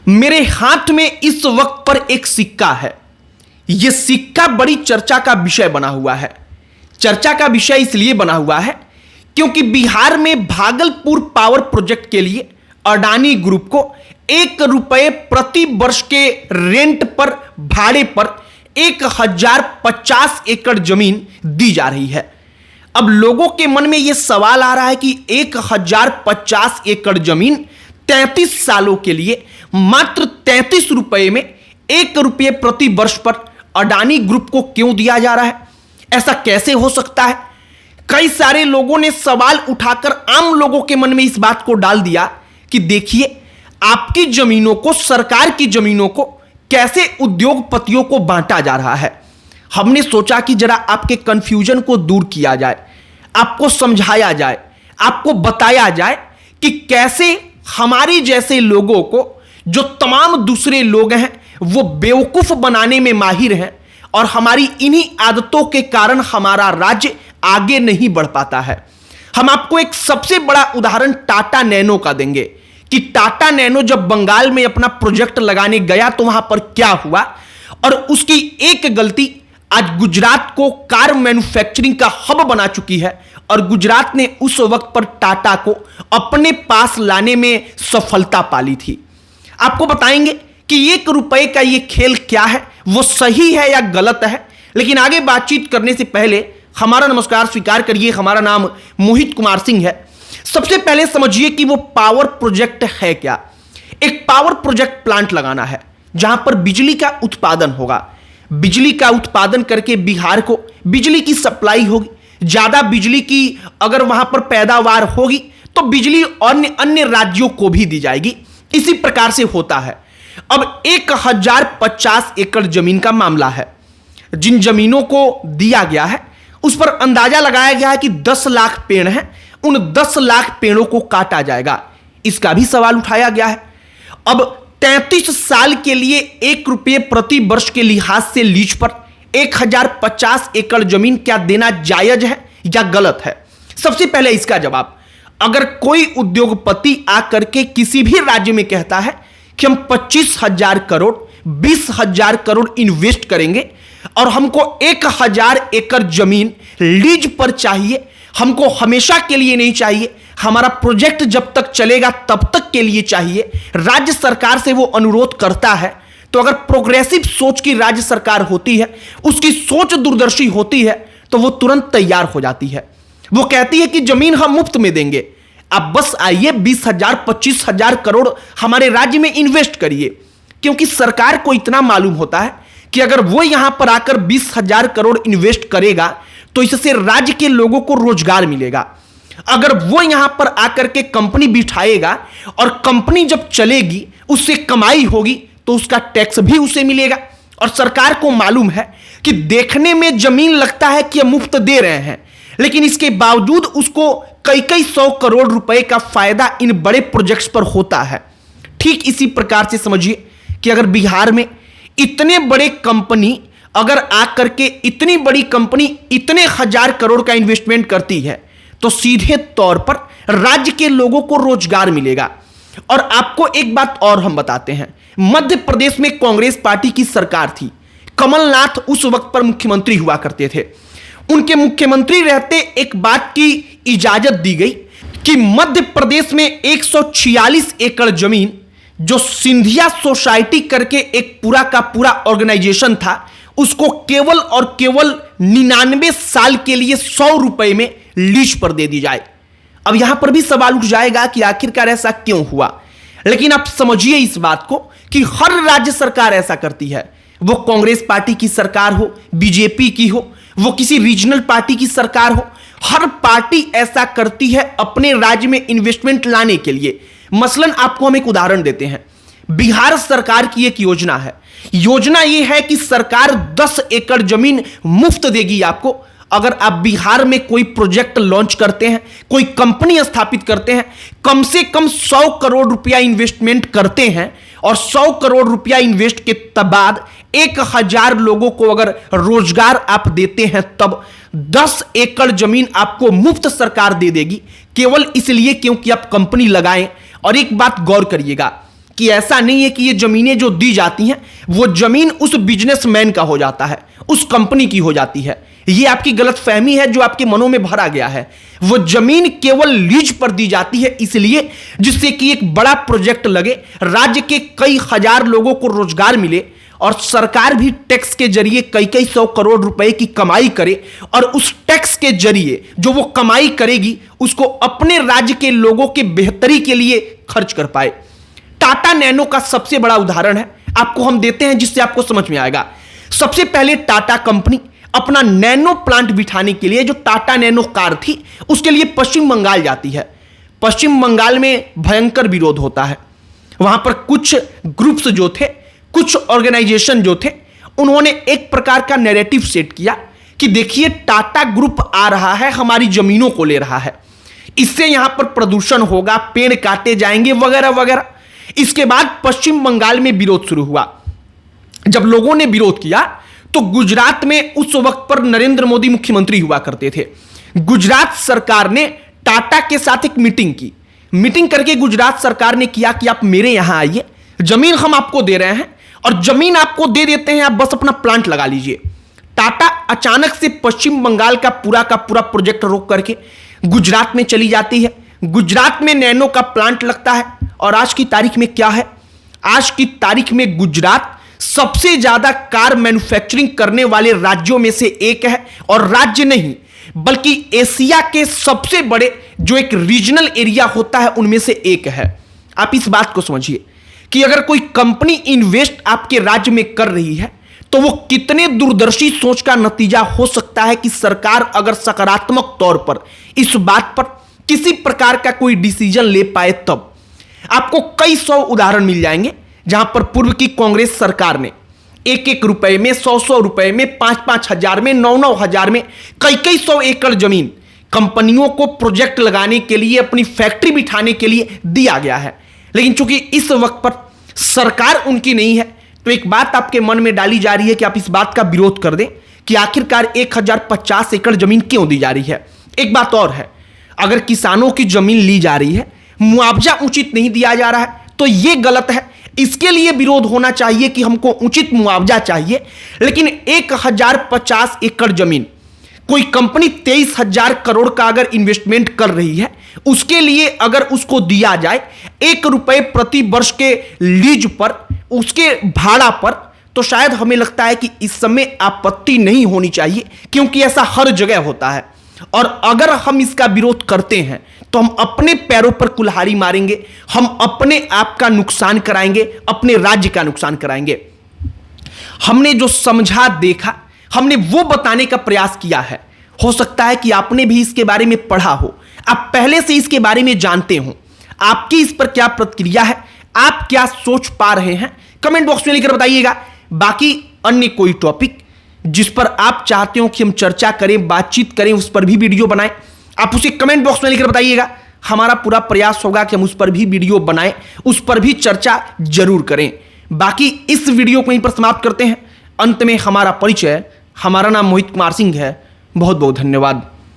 मेरे हाथ में इस वक्त पर एक सिक्का है। यह सिक्का बड़ी चर्चा का विषय बना हुआ है। चर्चा का विषय इसलिए बना हुआ है क्योंकि बिहार में भागलपुर पावर प्रोजेक्ट के लिए अडानी ग्रुप को 1 रुपये प्रति वर्ष के रेंट पर भाड़े पर 1050 एकड़ जमीन दी जा रही है। अब लोगों के मन में यह सवाल आ रहा है कि 1050 एकड़ जमीन 33 सालों के लिए मात्र 33 रुपये में 1 रुपये प्रति वर्ष पर अडानी ग्रुप को क्यों दिया जा रहा है? ऐसा कैसे हो सकता है? कई सारे लोगों ने सवाल उठाकर आम लोगों के मन में इस बात को डाल दिया कि देखिए, आपकी जमीनों को, सरकार की जमीनों को कैसे उद्योगपतियों को बांटा जा रहा है। हमने सोचा कि जरा आपके कंफ्यूजन को दूर किया जाए, आपको समझाया जाए, आपको बताया जाए कि कैसे हमारे जैसे लोगों को, जो तमाम दूसरे लोग हैं वो बेवकूफ बनाने में माहिर हैं और हमारी इन्हीं आदतों के कारण हमारा राज्य आगे नहीं बढ़ पाता है। हम आपको एक सबसे बड़ा उदाहरण टाटा नैनो का देंगे कि टाटा नैनो जब बंगाल में अपना प्रोजेक्ट लगाने गया तो वहां पर क्या हुआ, और उसकी एक गलती आज गुजरात को कार मैन्युफैक्चरिंग का हब बना चुकी है और गुजरात ने उस वक्त पर टाटा को अपने पास लाने में सफलता पाली थी। आपको बताएंगे कि 1 रुपए का यह खेल क्या है, वो सही है या गलत है। लेकिन आगे बातचीत करने से पहले हमारा नमस्कार स्वीकार करिए। हमारा नाम मोहित कुमार सिंह है। सबसे पहले समझिए कि वो पावर प्रोजेक्ट है क्या। एक पावर प्रोजेक्ट प्लांट लगाना है जहां पर बिजली का उत्पादन होगा। बिजली का उत्पादन करके बिहार को बिजली की सप्लाई होगी। ज्यादा बिजली की अगर वहां पर पैदावार होगी तो बिजली अन्य राज्यों को भी दी जाएगी। इसी प्रकार से होता है। अब 1050 एकड़ जमीन का मामला है। जिन जमीनों को दिया गया है उस पर अंदाजा लगाया गया है कि 10 लाख पेड़ हैं, उन 10 लाख पेड़ों को काटा जाएगा। इसका भी सवाल उठाया गया है। अब 33 साल के लिए 1 रुपये प्रति वर्ष के लिहाज से लीज पर 1050 एकड़ जमीन क्या देना जायज है या गलत है? सबसे पहले इसका जवाब, अगर कोई उद्योगपति आकर के किसी भी राज्य में कहता है कि हम 25,000 करोड़ 20,000 करोड़ इन्वेस्ट करेंगे और हमको 1000 एकड़ जमीन लीज पर चाहिए, हमको हमेशा के लिए नहीं चाहिए, हमारा प्रोजेक्ट जब तक चलेगा तब तक के लिए चाहिए, राज्य सरकार से वो अनुरोध करता है, तो अगर प्रोग्रेसिव सोच की राज्य सरकार होती है, उसकी सोच दूरदर्शी होती है, तो वो तुरंत तैयार हो जाती है। वो कहती है कि जमीन हम मुफ्त में देंगे, आप बस आइए 20,000 25,000 करोड़ हमारे राज्य में इन्वेस्ट करिए। क्योंकि सरकार को इतना मालूम होता है कि अगर वो यहां पर आकर 20,000 करोड़ इन्वेस्ट करेगा तो इससे राज्य के लोगों को रोजगार मिलेगा। अगर वो यहां पर आकर के कंपनी बिठाएगा और कंपनी जब चलेगी उससे कमाई होगी तो उसका टैक्स भी उसे मिलेगा। और सरकार को मालूम है कि देखने में जमीन लगता है कि मुफ्त दे रहे हैं, लेकिन इसके बावजूद उसको कई 100 करोड़ रुपए का फायदा इन बड़े प्रोजेक्ट्स पर होता है। ठीक इसी प्रकार से समझिए कि अगर बिहार में इतने बड़े कंपनी अगर आकर के इतनी बड़ी कंपनी इतने 1000 करोड़ का इन्वेस्टमेंट करती है तो सीधे तौर पर राज्य के लोगों को रोजगार मिलेगा। और आपको एक बात और हम बताते हैं, मध्य प्रदेश में कांग्रेस पार्टी की सरकार थी। कमलनाथ उस वक्त पर मुख्यमंत्री हुआ करते थे। उनके मुख्यमंत्री रहते एक बात की इजाजत दी गई कि मध्य प्रदेश में 146 एकड़ जमीन जो सिंधिया सोसाइटी करके एक पूरा का पूरा ऑर्गेनाइजेशन था, उसको केवल और केवल 99 साल के लिए 100 रुपए में लीज पर दे दी जाए। अब यहां पर भी सवाल उठ जाएगा कि आखिरकार ऐसा क्यों हुआ। लेकिन आप समझिए इस बात को कि हर राज्य सरकार ऐसा करती है। वो कांग्रेस पार्टी की सरकार हो, बीजेपी की हो, वो किसी रीजनल पार्टी की सरकार हो, हर पार्टी ऐसा करती है अपने राज्य में इन्वेस्टमेंट लाने के लिए। मसलन आपको हम एक उदाहरण देते हैं। बिहार सरकार की एक योजना है। योजना यह है कि सरकार 10 एकड़ जमीन मुफ्त देगी आपको अगर आप बिहार में कोई प्रोजेक्ट लॉन्च करते हैं, कोई कंपनी स्थापित करते हैं, कम से कम 100 करोड़ रुपया इन्वेस्टमेंट करते हैं और 100 करोड़ रुपया इन्वेस्ट के बाद 1000 लोगों को अगर रोजगार आप देते हैं तब 10 एकड़ जमीन आपको मुफ्त सरकार दे देगी, केवल इसलिए क्योंकि आप कंपनी लगाएं। और एक बात गौर करिएगा कि ऐसा नहीं है कि ये जमीनें जो दी जाती हैं वो जमीन उस बिजनेसमैन का हो जाता है, उस कंपनी की हो जाती है। ये आपकी गलतफहमी है जो आपके मनों में भरा गया है। वो जमीन केवल लीज पर दी जाती है इसलिए जिससे कि एक बड़ा प्रोजेक्ट लगे, राज्य के कई हजार लोगों को रोजगार मिले और सरकार भी टैक्स के जरिए कई कई 100 करोड़ रुपए की कमाई करे और उस टैक्स के जरिए जो वो कमाई करेगी उसको अपने राज्य के लोगों के बेहतरी के लिए खर्च कर पाए। टाटा नैनो का सबसे बड़ा उदाहरण है, आपको हम देते हैं जिससे आपको समझ में आएगा। सबसे पहले टाटा कंपनी अपना नैनो प्लांट बिठाने के लिए जो टाटा नैनो कार थी उसके लिए पश्चिम बंगाल जाती है। पश्चिम बंगाल में भयंकर विरोध होता है। वहां पर कुछ ग्रुप्स जो थे, कुछ ऑर्गेनाइजेशन जो थे, उन्होंने एक प्रकार का नैरेटिव सेट किया कि देखिए टाटा ग्रुप आ रहा है, हमारी जमीनों को ले रहा है, इससे यहां पर प्रदूषण होगा, पेड़ काटे जाएंगे वगैरह वगैरह। इसके बाद पश्चिम बंगाल में विरोध शुरू हुआ। जब लोगों ने विरोध किया तो गुजरात में उस वक्त पर नरेंद्र मोदी मुख्यमंत्री हुआ करते थे। गुजरात सरकार ने टाटा के साथ एक मीटिंग की। मीटिंग करके गुजरात सरकार ने किया कि आप मेरे यहां आइए, जमीन हम आपको दे रहे हैं और जमीन आपको दे देते हैं, आप बस अपना प्लांट लगा लीजिए। टाटा अचानक से पश्चिम बंगाल का पूरा प्रोजेक्ट रोक करके गुजरात में चली जाती है। गुजरात में नैनो का प्लांट लगता है और आज की तारीख में क्या है? आज की तारीख में गुजरात सबसे ज्यादा कार मैन्युफैक्चरिंग करने वाले राज्यों में से एक है और राज्य नहीं बल्कि एशिया के सबसे बड़े जो एक रीजनल एरिया होता है उनमें से एक है। आप इस बात को समझिए कि अगर कोई कंपनी इन्वेस्ट आपके राज्य में कर रही है तो वो कितने दूरदर्शी सोच का नतीजा हो सकता है कि सरकार अगर सकारात्मक तौर पर इस बात पर किसी प्रकार का कोई डिसीजन ले पाए तब। आपको कई 100 उदाहरण मिल जाएंगे जहां पर पूर्व की कांग्रेस सरकार ने 1-1 रुपए में, 100-100 रुपए में, 5-5 हजार में, 9-9 हजार में कई 100 एकड़ जमीन कंपनियों को प्रोजेक्ट लगाने के लिए, अपनी फैक्ट्री बिठाने के लिए दिया गया है। लेकिन चूंकि इस वक्त पर सरकार उनकी नहीं है तो एक बात आपके मन में डाली जा रही है कि आप इस बात का विरोध कर दें कि आखिरकार 1050 एकड़ जमीन क्यों दी जा रही है। एक बात और है, अगर किसानों की जमीन ली जा रही है, मुआवजा उचित नहीं दिया जा रहा है तो यह गलत है। इसके लिए विरोध होना चाहिए कि हमको उचित मुआवजा चाहिए। लेकिन 1050 एकड़ जमीन कोई कंपनी 23,000 करोड़ का अगर इन्वेस्टमेंट कर रही है, उसके लिए अगर उसको दिया जाए 1 रुपए प्रति वर्ष के लीज पर, उसके भाड़ा पर, तो शायद हमें लगता है कि इस समय आपत्ति नहीं होनी चाहिए, क्योंकि ऐसा हर जगह होता है। और अगर हम इसका विरोध करते हैं तो हम अपने पैरों पर कुल्हाड़ी मारेंगे, हम अपने आप का नुकसान कराएंगे, अपने राज्य का नुकसान कराएंगे। हमने जो समझा, देखा, हमने वो बताने का प्रयास किया है। हो सकता है कि आपने भी इसके बारे में पढ़ा हो, आप पहले से इसके बारे में जानते हो। आपकी इस पर क्या प्रतिक्रिया है, आप क्या सोच पा रहे हैं, कमेंट बॉक्स में लिखकर बताइएगा। बाकी अन्य कोई टॉपिक जिस पर आप चाहते हो कि हम चर्चा करें, बातचीत करें, उस पर भी वीडियो बनाएं, आप उसे कमेंट बॉक्स में लिखकर बताइएगा। हमारा पूरा प्रयास होगा कि हम उस पर भी वीडियो बनाएं, उस पर भी चर्चा जरूर करें। बाकी इस वीडियो को यहीं पर समाप्त करते हैं। अंत में हमारा परिचय, हमारा नाम मोहित कुमार सिंह है। बहुत बहुत धन्यवाद।